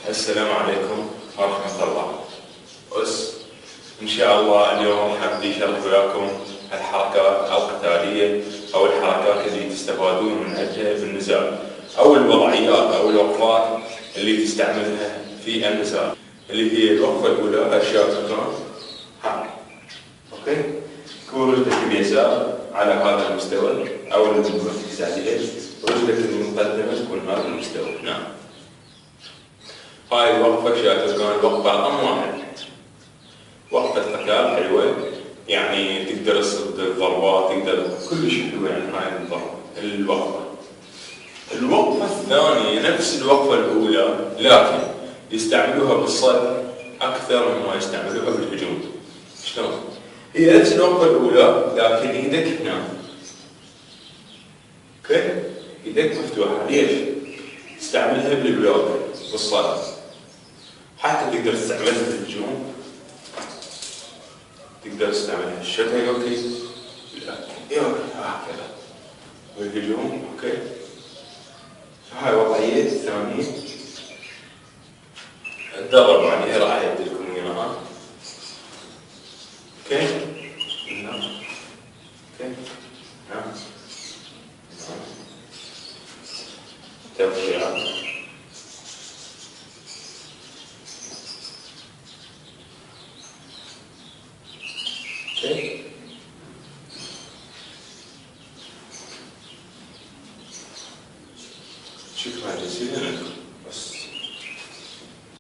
السلام عليكم ورحمة الله. إن شاء الله اليوم راح أبدي شرح وياكم الحركات القتالية أو الحركات اللي تستفادون من عندها بالنزال، أو الوضعيات أو الوقفات اللي تستعملها في النزال، اللي هي الوقفة الأولى أشياء تكون هاي. أوكي؟ تكون رجلك اليسار على هذا المستوى أو المركز عليه، ورجلك المقدمة تكون هذا المستوى. نعم. هاي الوقفة شاتوكان الوقفة رقم 1. وقفة قتال حلوة، يعني تقدر تصد الضربات، تقدر كلش حلوة يعني هاي الوقفة. الوقفة الثانية نفس الوقفة الأولى، لكن يستعملوها بالصد أكثر مما يستعملوها بالهجوم. شلون؟ هي نفس الوقفة الأولى لكن إيدك هنا. اوكي؟ إيدك مفتوحة، ليش؟ تستعملها بالبلوك بالصد. حتى تقدر تستعملها بالهجوم، تقدر تستعملها الشكل اوكي، هكذا بالهجوم. اوكي، هاي وضعية الثانية اتدرب عليها، راح اعيد لكم اياها. اوكي، نعم. اوكي، نعم. توقيعات. اوكي، شكرا جزيلا لكم.